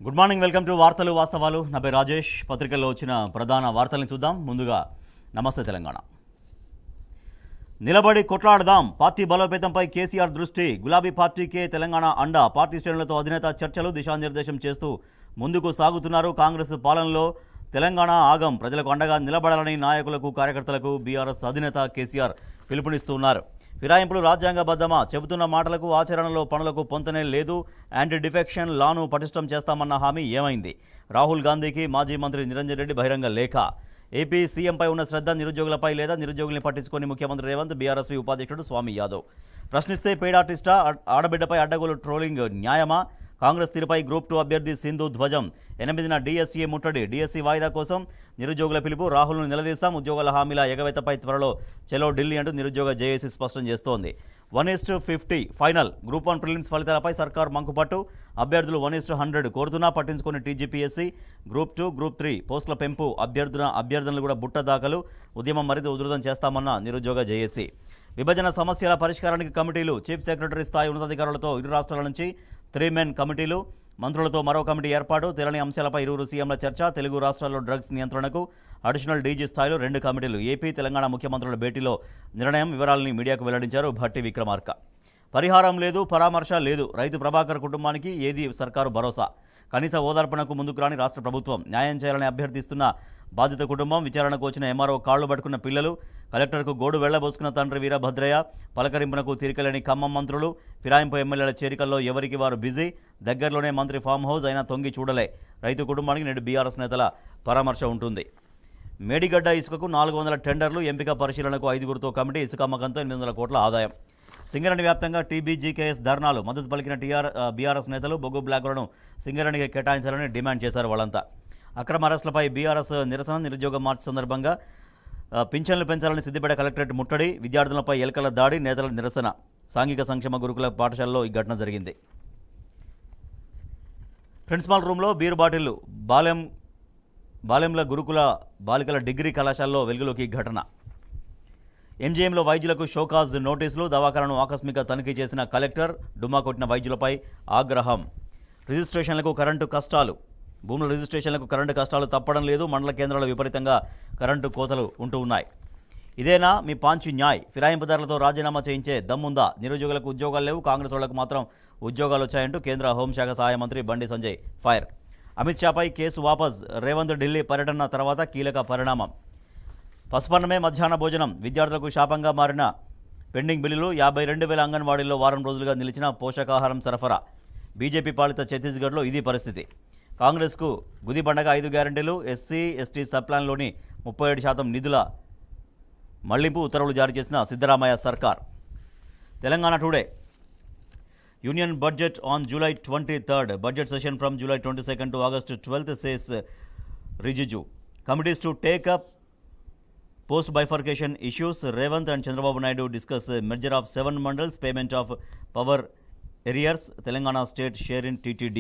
Good morning, welcome to వార్తలు వాస్తవాలు. నా పేరు రాజేష్. పత్రికల్లో వచ్చిన ప్రధాన వార్తల్ని చూద్దాం. ముందుగా నమస్తే తెలంగాణ. నిలబడి కొట్లాడదాం, పార్టీ బలోపేతంపై కేసీఆర్ దృష్టి. గులాబీ పార్టీకే తెలంగాణ అండ. పార్టీ శ్రేణులతో అధినేత చర్చలు, దిశానిర్దేశం చేస్తూ ముందుకు సాగుతున్నారు. కాంగ్రెస్ పాలనలో తెలంగాణ ఆగం. ప్రజలకు అండగా నిలబడాలని నాయకులకు, కార్యకర్తలకు బీఆర్ఎస్ అధినేత కేసీఆర్ పిలుపునిస్తున్నారు. ఫిరాయింపులు రాజ్యాంగబద్ధమా? చెబుతున్న మాటలకు ఆచరణలో పనులకు పొంతనే లేదు. యాంటీ డిఫెక్షన్ లాను పటిష్టం చేస్తామన్న హామీ ఏమైంది? రాహుల్ గాంధీకి మాజీ మంత్రి నిరంజన్ రెడ్డి బహిరంగ లేఖ. ఏపీ సీఎంపై ఉన్న శ్రద్ధ నిరుద్యోగులపై లేదా? నిరుద్యోగుల్ని పట్టించుకొని ముఖ్యమంత్రి రేవంత్. బీఆర్ఎస్వి ఉపాధ్యక్షుడు స్వామి యాదవ్. ప్రశ్నిస్తే పేడార్టిస్టా? ఆడబిడ్డపై అడ్డగోలు ట్రోలింగ్ న్యాయమా? కాంగ్రెస్ తీరుపై గ్రూప్ 2 అభ్యర్థి సింధు ధ్వజం. 8న డిఎస్సీ ముట్టడి. డిఎస్సీ వాయిదా కోసం నిరుద్యోగుల పిలుపు. రాహుల్ను నిలదీస్తాం. ఉద్యోగాల హామీల ఎగవేతపై త్వరలో చెలో ఢిల్లీ అంటూ నిరుద్యోగ జేఏసీ స్పష్టం చేస్తోంది. 1:50 ఫైనల్. గ్రూప్ 1 ప్రిలిమ్స్ ఫలితాలపై సర్కార్ మంకుపట్టు. అభ్యర్థులు 1:100 కోరుతున్నా పట్టించుకుని టీజీపీఎస్సీ. గ్రూప్ 2, గ్రూప్ 3 పోస్టుల పెంపు. అభ్యర్థనలు కూడా బుట్ట దాఖలు. ఉద్యమం మరింత ఉధృతం చేస్తామన్న నిరుద్యోగ జేఏసీ. విభజన సమస్యల పరిష్కారానికి కమిటీలు. చీఫ్ సెక్రటరీ స్థాయి ఉన్నతాధికారులతో ఇరు రాష్ట్రాల నుంచి 3 మెన్ కమిటీలు. మంత్రులతో మరో కమిటీ ఏర్పాటు. తెలని అంశాలపై ఇరువురు సీఎంల చర్చ. తెలుగు రాష్ట్రాల్లో డ్రగ్స్ నియంత్రణకు అడిషనల్ డీజీ స్థాయిలో 2 కమిటీలు. ఏపీ, తెలంగాణ ముఖ్యమంత్రుల భేటీలో నిర్ణయం. వివరాలని మీడియాకు వెల్లడించారు భట్టి విక్రమార్క. పరిహారం లేదు, పరామర్శ లేదు. రైతు ప్రభాకర్ కుటుంబానికి ఏది సర్కారు భరోసా? కనీస ఓదార్పణకు ముందుకు రాని రాష్ట్ర ప్రభుత్వం. న్యాయం చేయాలని అభ్యర్థిస్తున్న బాధిత కుటుంబం. విచారణకు వచ్చిన ఎంఆర్ఓ కాళ్లు పట్టుకున్న పిల్లలు. కలెక్టర్కు గోడు వెళ్లబోసుకున్న తండ్రి వీరభద్రయ్య. పలకరింపునకు తీరికలేని ఖమ్మం మంత్రులు. ఫిరాయింపు ఎమ్మెల్యేల చేరికల్లో ఎవరికి వారు బిజీ. దగ్గరలోనే మంత్రి ఫామ్ హౌస్ అయినా తొంగి చూడలే. రైతు కుటుంబానికి నేడు బీఆర్ఎస్ నేతల పరామర్శ ఉంటుంది. మేడిగడ్డ ఇసుకకు 400 టెండర్లు. ఎంపిక పరిశీలనకు 5గురితో కమిటీ. ఇసుక అమ్మకంతో 800 కోట్ల ఆదాయం. సింగరేణి వ్యాప్తంగా టీబీజీకేఎస్ ధర్నాలు. మద్దతు పలికిన బీఆర్ఎస్ నేతలు. బొగ్గు బ్లాకులను సింగరేణికి కేటాయించాలని డిమాండ్ చేశారు వాళ్ళంతా. అక్రమ అరెస్టులపై బీఆర్ఎస్ నిరసన. నిరుద్యోగ మార్చి సందర్భంగా పింఛన్లు పెంచాలని సిద్దిపేట కలెక్టరేట్ ముట్టడి. విద్యార్థులపై ఎలకల దాడి. నేతల నిరసన. సాంఘిక సంక్షేమ గురుకుల పాఠశాలలో ఈ ఘటన జరిగింది. ప్రిన్సిపాల్ రూమ్లో బీరు బాటిళ్లు. బాలెంల గురుకుల బాలికల డిగ్రీ కళాశాలలో వెలుగులోకి ఘటన. ఎంజీఎంలో వైద్యులకు షోకాజ్ నోటీసులు. దవాఖానను ఆకస్మిక తనిఖీ చేసిన కలెక్టర్. డుమ్మా కొట్టిన వైద్యులపై ఆగ్రహం. రిజిస్ట్రేషన్లకు కరెంటు కష్టాలు. భూముల రిజిస్ట్రేషన్లకు కరెంటు కష్టాలు తప్పడం లేదు. మండల కేంద్రాల్లో విపరీతంగా కరెంటు కోతలు ఉంటూ ఉన్నాయి. ఇదేనా మీ పాంచి న్యాయ్? ఫిరాయింపుదారులతో రాజీనామా చేయించే దమ్ముందా? నిరుద్యోగులకు ఉద్యోగాలు లేవు, కాంగ్రెస్ వాళ్లకు మాత్రం ఉద్యోగాలు వచ్చాయంటూ కేంద్ర హోంశాఖ సహాయ మంత్రి బండి సంజయ్ ఫైర్. అమిత్ షాపై కేసు వాపస్. రేవంత్ ఢిల్లీ పర్యటన తర్వాత కీలక పరిణామం. పసుపన్నమే మధ్యాహ్న భోజనం. విద్యార్థులకు శాపంగా మారిన పెండింగ్ బిల్లులు. 52,000 అంగన్వాడీల్లో వారం రోజులుగా నిలిచిన పోషకాహారం సరఫరా. బీజేపీ పాలిత ఛత్తీస్గఢ్లో ఇది పరిస్థితి. కాంగ్రెస్కు గుది పండగ. 5 గ్యారంటీలు. ఎస్సీ ఎస్టీ సబ్ప్లాన్లోని 37% నిధుల మళ్లింపు ఉత్తర్వులు జారీ చేసిన సిద్ధరామయ్య సర్కార్. Telangana today. Union budget on July 23rd. Budget session from July 22nd to August 12th, says Rijiju. Committees to take up post bifurcation issues. Revanth and Chandrababu Naidu discuss merger of 7 mandals, payment of power arrears, Telangana state share in TTD.